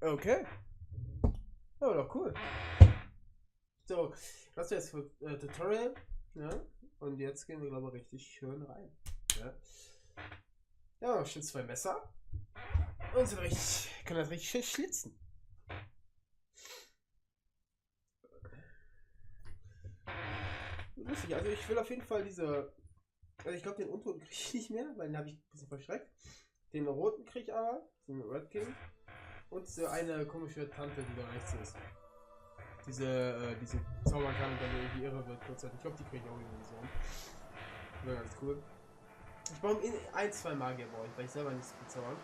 Okay. Ja, doch cool. So, das wäre jetzt für Tutorial. Ja. Und jetzt gehen wir, glaube ich, richtig schön rein. Ja, ja, schon 2 Messer. Und sind richtig, kann das richtig schön schlitzen. Lustig, also ich will auf jeden Fall diese. Also ich glaube den unteren kriege ich nicht mehr, weil den habe ich ein bisschen verschreckt. Den roten kriege ich aber, den Red King. Und so eine komische Tante, die da rechts ist. Diese zaubern kann und dann irgendwie irre wird kurzzeitig. Ich glaube, die kriege ich auch irgendwie so. Wäre ganz cool. Ich brauche ein, 2 Magier brauche ich, weil ich selber nicht so viel zaubern.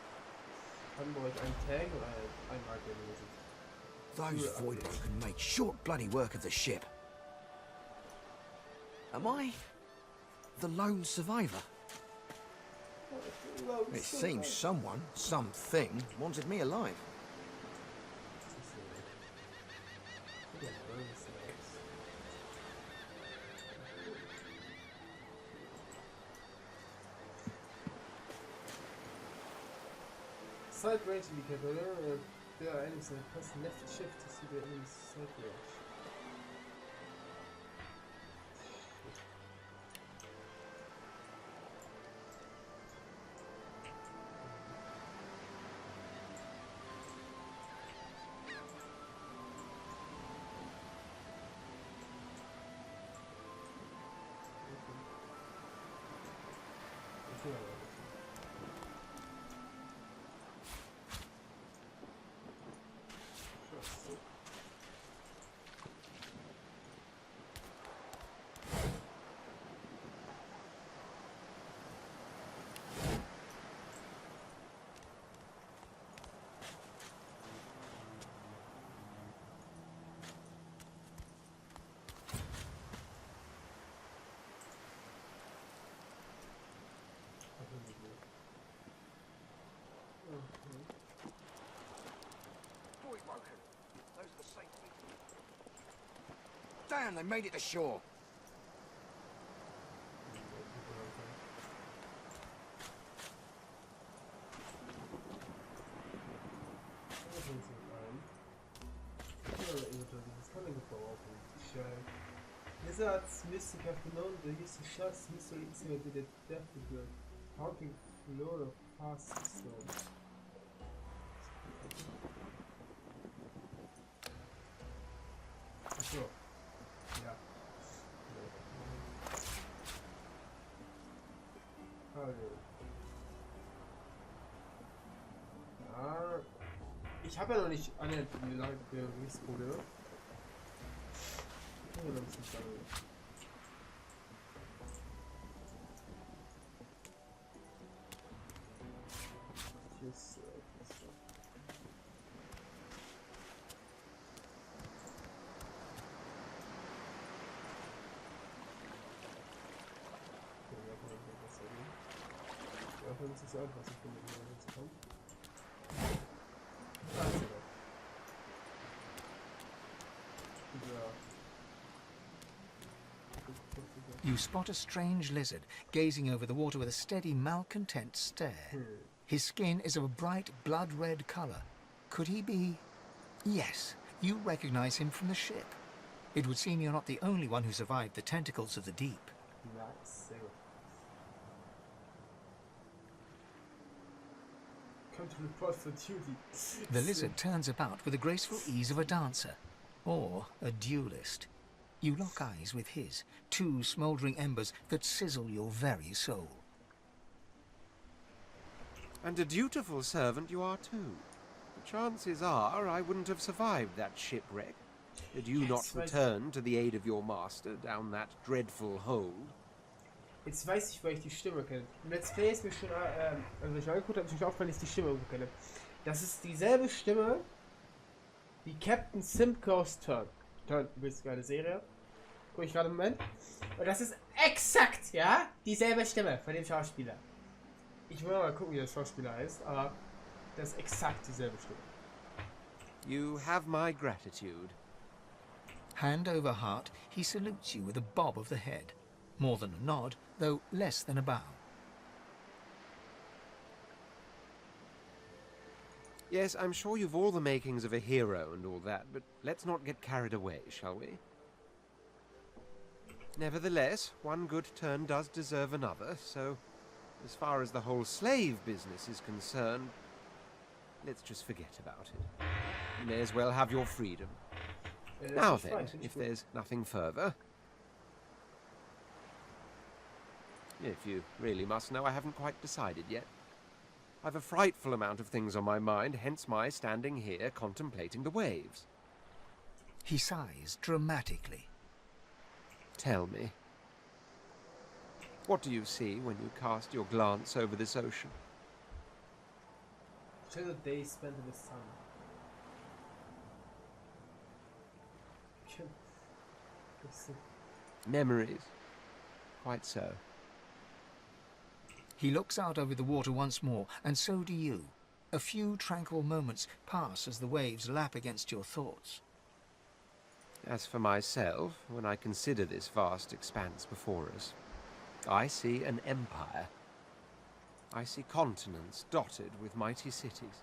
Dann brauche ich einen Tank oder einen Magier. Those voiders can make short bloody work of the ship. Am I the lone survivor? It seems someone, something, wanted me alive. Side range indicator. There are enemies that press left shift to see the enemy's side range. Damn, they made it to shore. Lizards, mystic afternoon, the use of shots, mystery incident with the death of the haunting floor of past stones. So. Ja. Also. Ja. Ich habe ja noch nicht eine Gerichtsprobe. Das ist einfach, was ich finde, wie man jetzt kommt. You spot a strange lizard gazing over the water with a steady, malcontent stare. His skin is of a bright, blood-red color. Could he be... Yes, you recognize him from the ship. It would seem you're not the only one who survived the tentacles of the deep. Nice. Come to report for duty. The lizard turns about with the graceful ease of a dancer, or a duelist. You lock eyes with his, 2 smouldering embers that sizzle your very soul. And a dutiful servant you are too. Chances are I wouldn't have survived that shipwreck, had you not returned to the aid of your master down that dreadful hold. Jetzt weiß ich, weil ich die Stimme kenne. Im Let's Play ist mir schon, also ich angeguckt habe, ist mir aufgefallen, dass ich die Stimme irgendwo kenne. Das ist dieselbe Stimme wie Captain Simcoe's Turn. Turn, übrigens gerade Serie. Guck ich gerade im Moment. Und das ist exakt, ja, dieselbe Stimme von dem Schauspieler. Ich will mal gucken, wie der Schauspieler heißt, aber das ist exakt dieselbe Stimme. You have my gratitude. Hand over heart, he salutes you with a bob of the head. More than a nod, though less than a bow. Yes, I'm sure you've all the makings of a hero and all that, but let's not get carried away, shall we? Nevertheless, one good turn does deserve another, so as far as the whole slave business is concerned, let's just forget about it. You may as well have your freedom. Now then, if there's nothing further... If you really must know, I haven't quite decided yet. I've a frightful amount of things on my mind, hence my standing here contemplating the waves. He sighs dramatically. Tell me, what do you see when you cast your glance over this ocean? Till the day spent in the sun. Memories. Quite so. He looks out over the water once more, and so do you. A few tranquil moments pass as the waves lap against your thoughts. As for myself, when I consider this vast expanse before us, I see an empire. I see continents dotted with mighty cities,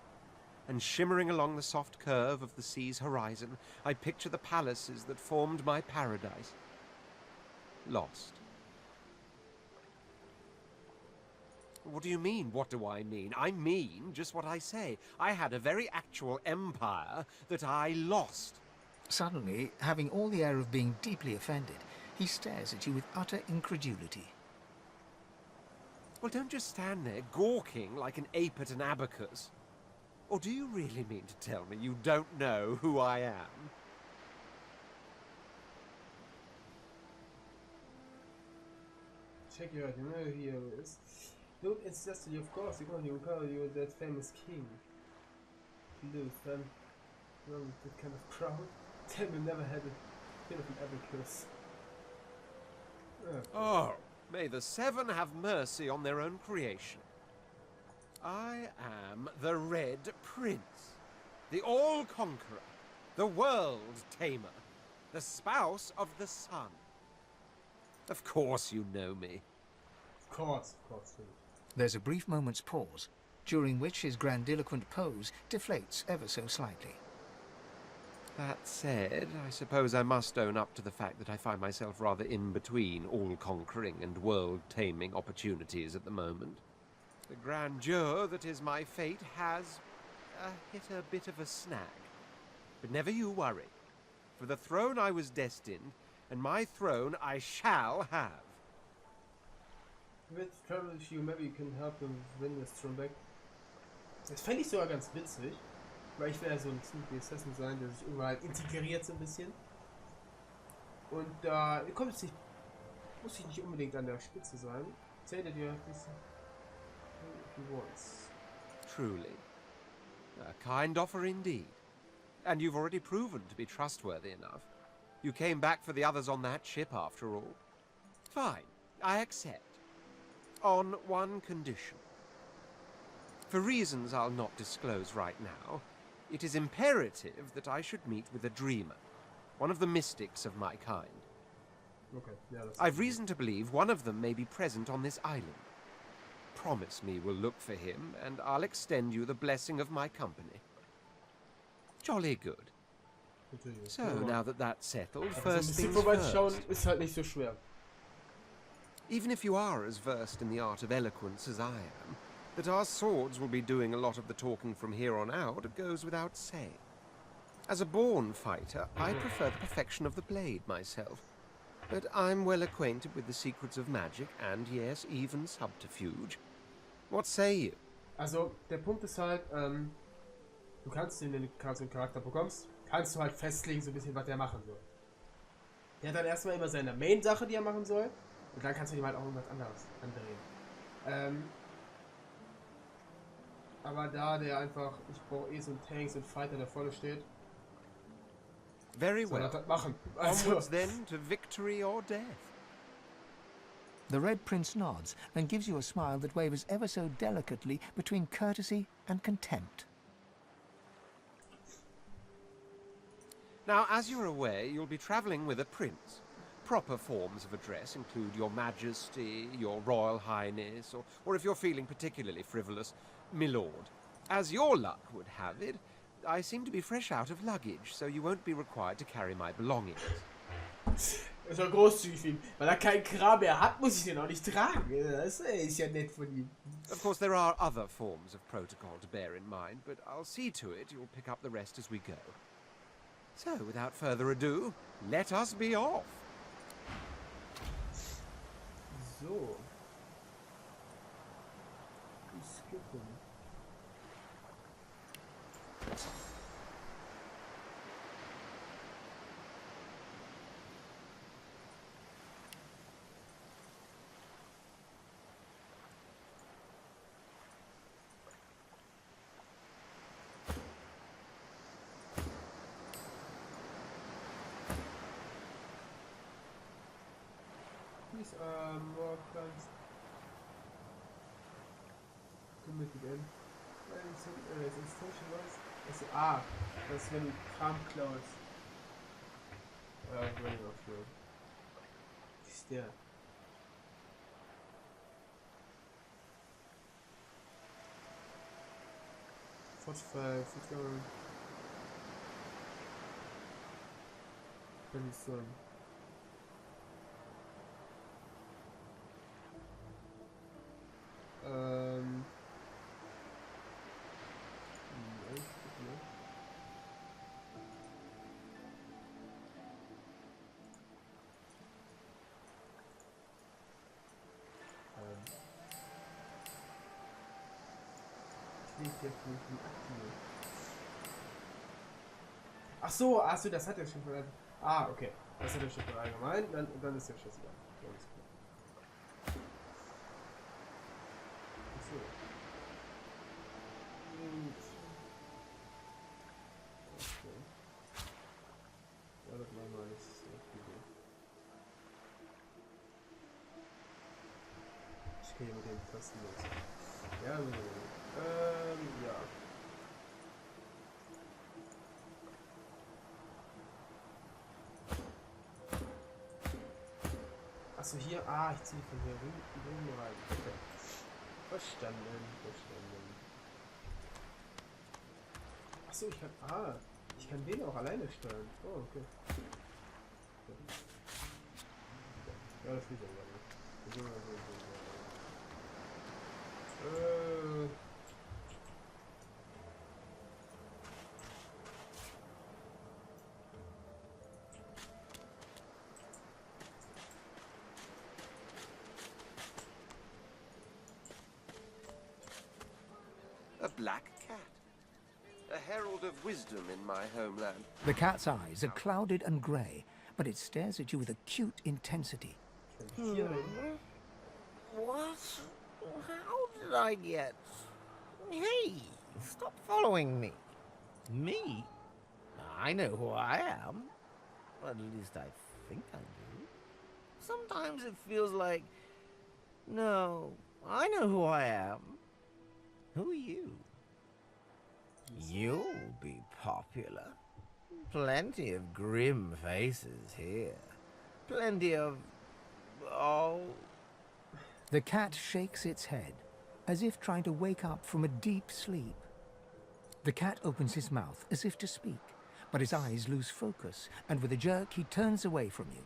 and shimmering along the soft curve of the sea's horizon, I picture the palaces that formed my paradise. Lost. What do you mean, what do I mean? I mean just what I say. I had a very actual empire that I lost. Suddenly, having all the air of being deeply offended, he stares at you with utter incredulity. Well, don't just stand there gawking like an ape at an abacus. Or do you really mean to tell me you don't know who I am? Check your you know who he is. Don't insist, of course, you call you that famous king. Luke, then, well, that kind of crowd. Tell me never had a bit of an abacus. Oh, may the seven have mercy on their own creation. I am the Red Prince, the All-Conqueror, the World-Tamer, the spouse of the sun. Of course you know me. Of course. There's a brief moment's pause, during which his grandiloquent pose deflates ever so slightly. That said, I suppose I must own up to the fact that I find myself rather in between all-conquering and world-taming opportunities at the moment. The grandeur that is my fate has hit a bit of a snag. But never you worry. For the throne I was destined, and my throne I shall have. With travel with you, maybe you can help him win this throne back. Das fände ich sogar ganz witzig, weil ich will ja so ein Sneaky Assassin sein, der sich überall integriert so ein bisschen. Und da kommt es nicht, muss ich nicht unbedingt an der Spitze sein. Zählt dir ein bisschen. If he wants. Truly. A kind offer indeed. And you've already proven to be trustworthy enough. You came back for the others on that ship after all. Fine, I accept. On one condition. For reasons I'll not disclose right now, it is imperative that I should meet with a dreamer, one of the mystics of my kind. Okay, yeah, that's I've reason to believe one of them may be present on this island. Promise me we'll look for him, and I'll extend you the blessing of my company. Jolly good. So, now that that's settled, first things first. Ist halt nicht so schwer. Even if you are as versed in the art of eloquence as I am, that our swords will be doing a lot of the talking from here on out, it goes without saying. As a born fighter, I prefer the perfection of the blade myself. But I'm well acquainted with the secrets of magic and, yes, even subterfuge. What say you? Also, der Punkt ist halt, du kannst, wenn du einen Charakter bekommst, kannst du halt festlegen, so ein bisschen, was der machen soll. Der hat dann erstmal immer seine Main-Sache, die er machen soll, und dann kannst du ihm halt auch irgendwas anderes andrehen. Aber da der einfach, ich brauche so einen Tanks und Fighter, der vorne steht, Very soll er well. das machen. Also, Onwards then to victory or death. The Red Prince nods and gives you a smile that wavers ever so delicately between courtesy and contempt. Now, as you're aware, you'll be travelling with a prince. Proper forms of address include Your Majesty, Your Royal Highness, or if you're feeling particularly frivolous, My Lord. As your luck would have it, I seem to be fresh out of luggage, so you won't be required to carry my belongings. Das war großzügig für ihn. Weil er keinen Kram mehr hat, muss ich den auch nicht tragen. Das ist ja nett von ihm. Of course, there are other forms of protocol to bear in mind, but I'll see to it you'll pick up the rest as we go. So, without further ado, let us be off. So. Skippen. Please, more plans. Committed in. Installation was. Also, das ist, wenn du Kram klaust. Running off road. Wie ist der? Fortfall, Fortgang. Kondition. Ach so, das hat er schon von okay. Das hat er schon von allgemein, dann ist ja schon egal. So. Gut. Okay. Ja, das machen wir jetzt. Ich gehe mit den Tasten los. Ja, ja. Achso, hier, ich ziehe von hier rein. Okay. Verstanden. Achso, ich kann den auch alleine steuern. Oh, okay. Ja, das liegt aber nicht. A black cat. A herald of wisdom in my homeland. The cat's eyes are clouded and grey, but it stares at you with acute intensity. What? How did I get... Hey, stop following me. Me? I know who I am. At least I think I do. Sometimes it feels like... No, I know who I am. Who are you? You'll be popular. Plenty of grim faces here. Plenty of... oh... The cat shakes its head, as if trying to wake up from a deep sleep. The cat opens his mouth as if to speak, but his eyes lose focus, and with a jerk he turns away from you.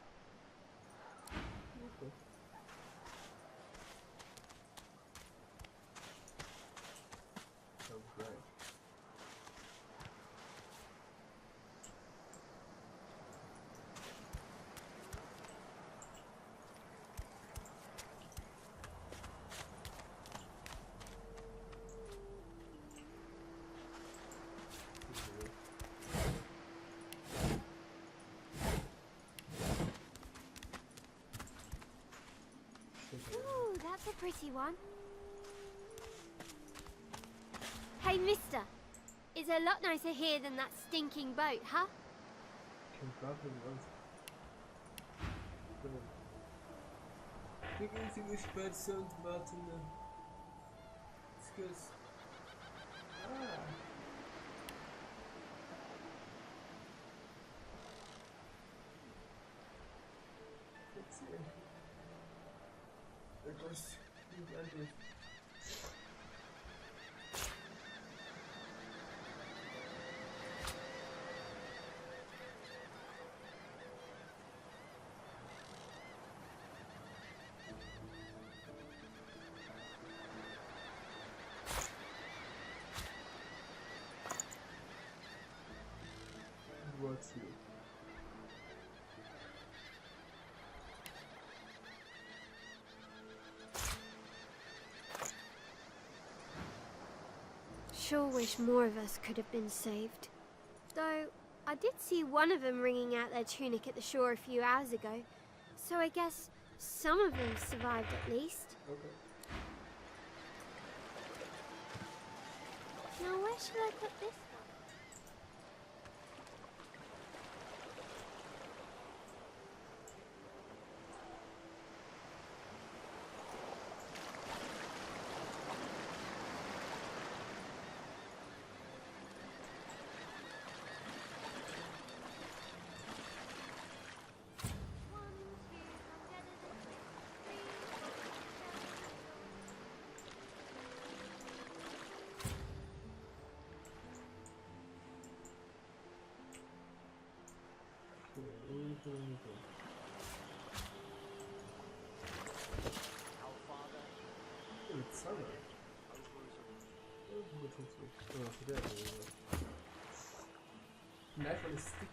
Ooh, that's a pretty one. Hey, mister. It's a lot nicer here than that stinking boat, huh? Ziel. Sure wish more of us could have been saved. Though, I did see one of them wringing out their tunic at the shore a few hours ago, so I guess some of them survived at least. Okay. Now where should I put this one? Knife on a stick.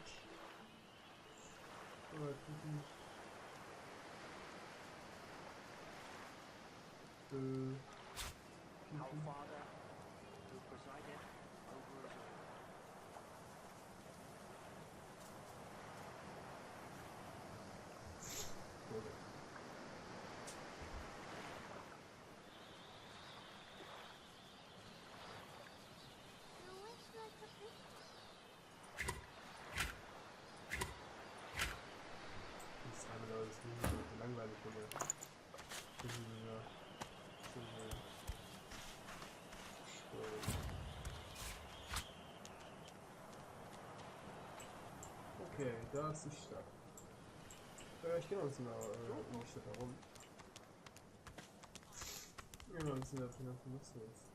Okay, da ist die Stadt. Ich gehe noch ein bisschen um die Stadt herum. Ja, noch ein bisschen davon nutzen jetzt.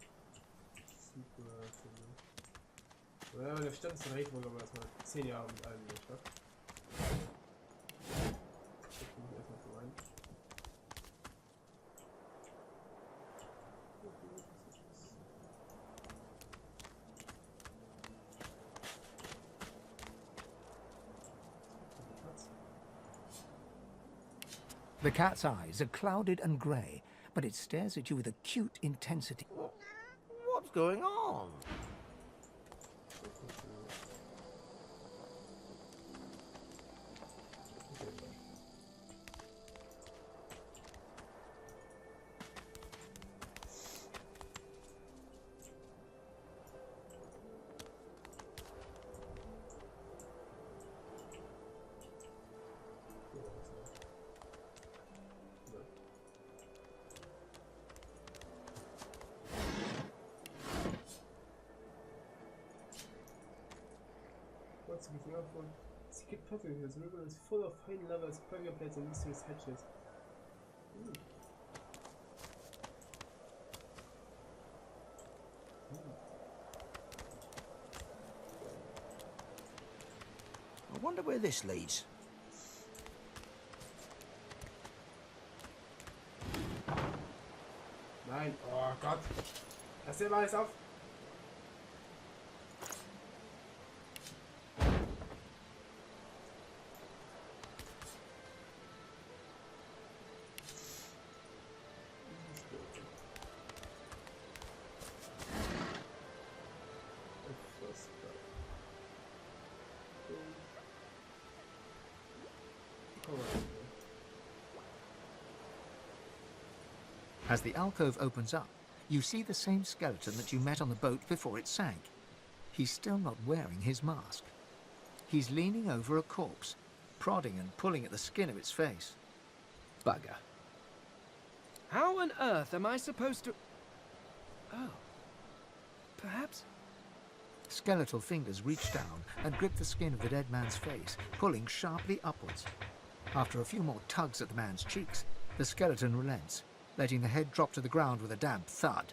Super, ja, der Stadt ist in Regensburg, aber das war 10 Jahre mit allem in der Stadt. Ich bin erstmal so rein. The cat's eyes are clouded and grey, but it stares at you with acute intensity. What's going on? What's the beginning of one? Secret pattern. This river is full of hidden levels, pressure plates, and mysterious hatches. I wonder where this leads. Nein, oh Gott. Lass dir mal alles auf. As the alcove opens up, you see the same skeleton that you met on the boat before it sank. He's still not wearing his mask. He's leaning over a corpse, prodding and pulling at the skin of its face. Bugger. How on earth am I supposed to... Oh. Perhaps... Skeletal fingers reach down and grip the skin of the dead man's face, pulling sharply upwards. After a few more tugs at the man's cheeks, the skeleton relents, letting the head drop to the ground with a damp thud.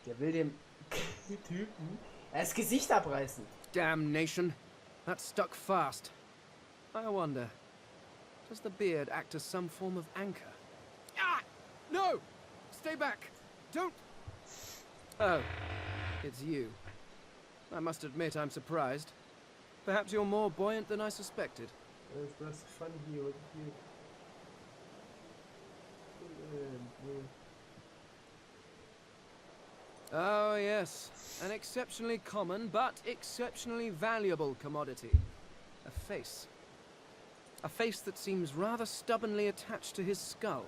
Der will dem Typen das Gesicht abreißen. Damnation. That stuck fast. I wonder, does the beard act as some form of anchor? Ah! No! Stay back! Don't... Oh, it's you. I must admit I'm surprised. Perhaps you're more buoyant than I suspected. That's fun here. Oh, yes. An exceptionally common, but exceptionally valuable commodity. A face. A face that seems rather stubbornly attached to his skull.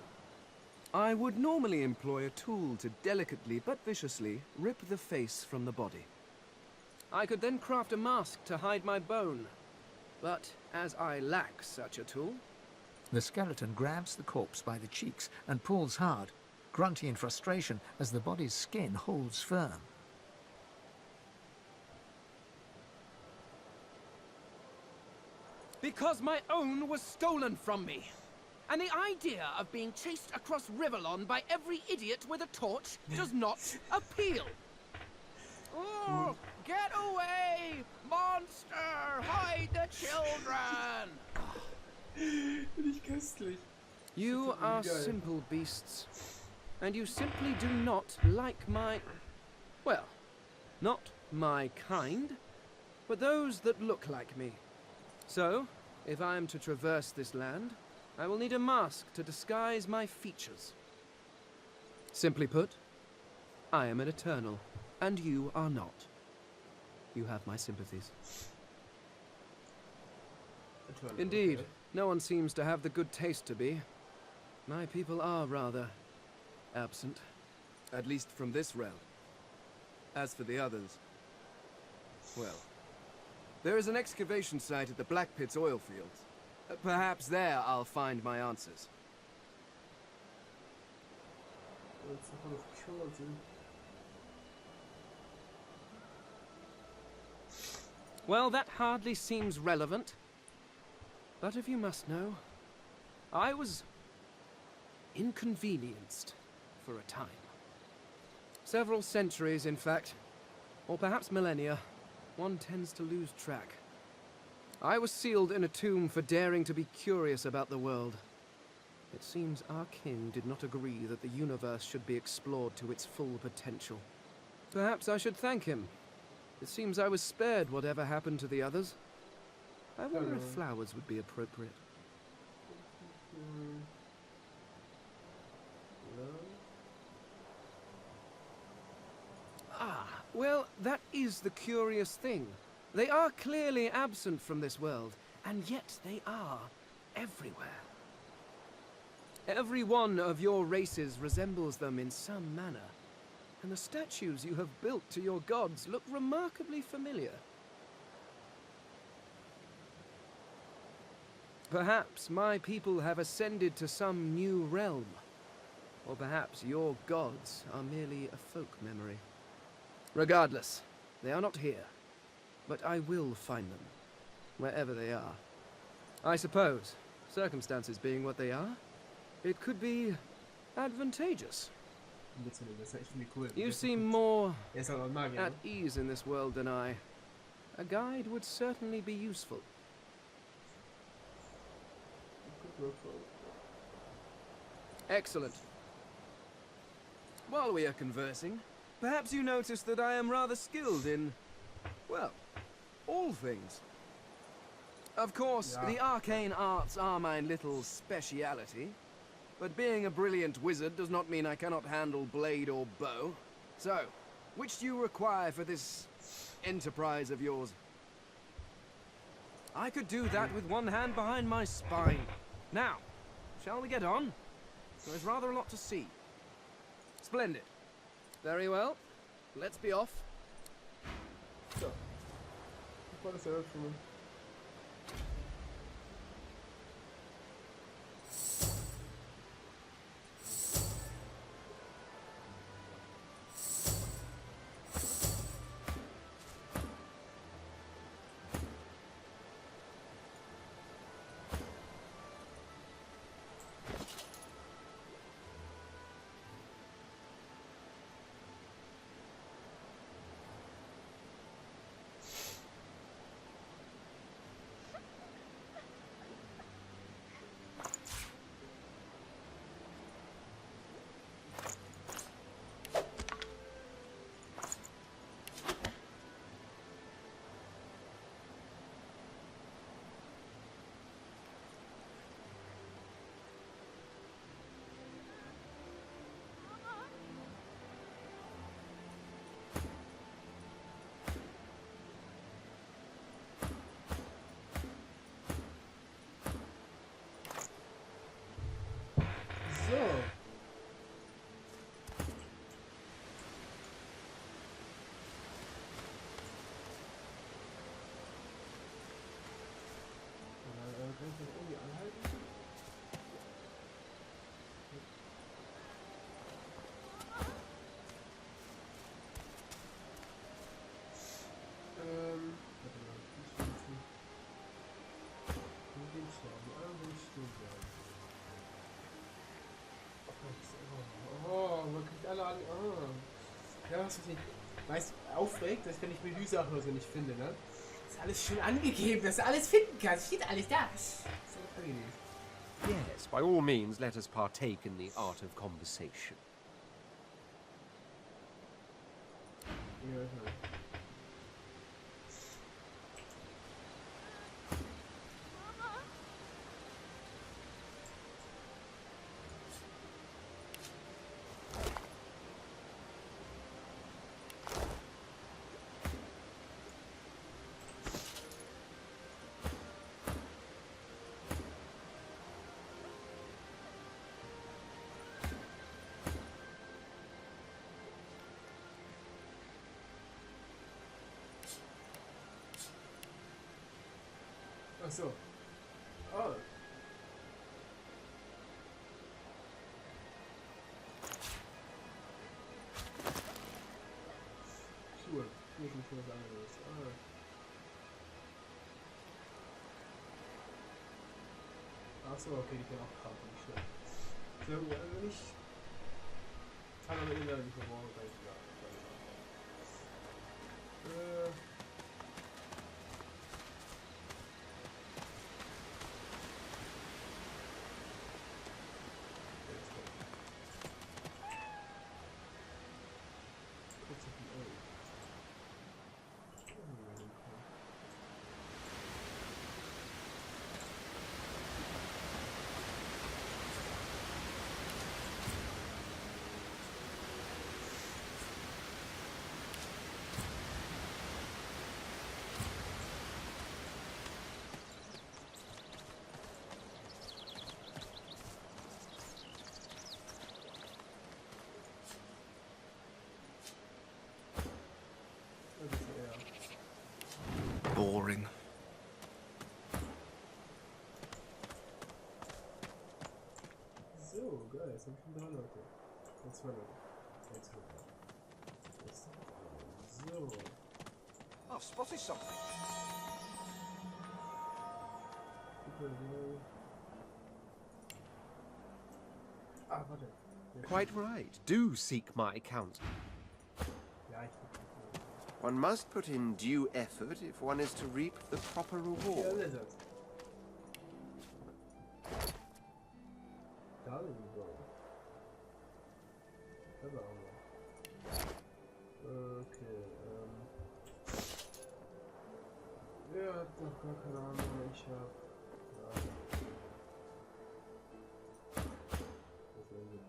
I would normally employ a tool to delicately but viciously rip the face from the body. I could then craft a mask to hide my bone. But as I lack such a tool... The skeleton grabs the corpse by the cheeks and pulls hard, grunting in frustration as the body's skin holds firm. Because my own was stolen from me. And the idea of being chased across Riverlon by every idiot with a torch does not appeal. Oh, get away! Monster! Hide the children! Finde ich köstlich. You are simple beasts. And you simply do not like my... Well, not my kind, but those that look like me. So, if I am to traverse this land, I will need a mask to disguise my features. Simply put, I am an Eternal, and you are not. You have my sympathies. Indeed, no one seems to have the good taste to be. My people are rather absent, at least from this realm. As for the others, well, there is an excavation site at the Black Pit's oil fields. Perhaps there I'll find my answers. It's a full of cruelty. Well, that hardly seems relevant. But if you must know, I was inconvenienced for a time. Several centuries, in fact. Or perhaps millennia. One tends to lose track. I was sealed in a tomb for daring to be curious about the world. It seems our king did not agree that the universe should be explored to its full potential. Perhaps I should thank him. It seems I was spared whatever happened to the others. I wonder if flowers would be appropriate. Ah, well, that is the curious thing. They are clearly absent from this world, and yet they are everywhere. Every one of your races resembles them in some manner, and the statues you have built to your gods look remarkably familiar. Perhaps my people have ascended to some new realm, or perhaps your gods are merely a folk memory. Regardless, they are not here, but I will find them, wherever they are. I suppose, circumstances being what they are, it could be advantageous. You seem more at ease in this world than I. A guide would certainly be useful. Excellent. While we are conversing, perhaps you notice that I am rather skilled in, well, all things. Of course, the arcane arts are my little speciality, but being a brilliant wizard does not mean I cannot handle blade or bow. So, which do you require for this enterprise of yours? I could do that with one hand behind my spine. Now, shall we get on? There's rather a lot to see. Splendid. Very well. Let's be off. So. What is it for me? was mich meist aufregt, dass wenn ich Menüsachen oder so nicht finde, ne? Das ist alles schön angegeben, dass du alles finden kannst. Steht alles da. Das ist so angenehm. Yes, by all means, let us partake in the art of conversation. Ja, ja. Ach so. Oh. Schuhe. Schuhe sind schon was anderes. Ach so, okay, die können auch krampfen, nicht schlecht. Sehr gut, also nicht... Kann man immer nicht verbrauchen, kann ich sagen. Boring. So, geil, jetzt haben schon 3 Leute. Und 2 Leute. Jetzt so. I've spotted something. Ah, warte. Quite right. Do seek my counsel. Ja, ich One must put in due effort if one is to reap the proper Ja, reward. Lizard. Da sind die so. Das war auch noch. Okay, Wer hat noch gar keine Ahnung, ich hab... Ja. Das wäre ungefähr.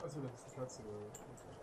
Achso, das ist die Katze. Okay.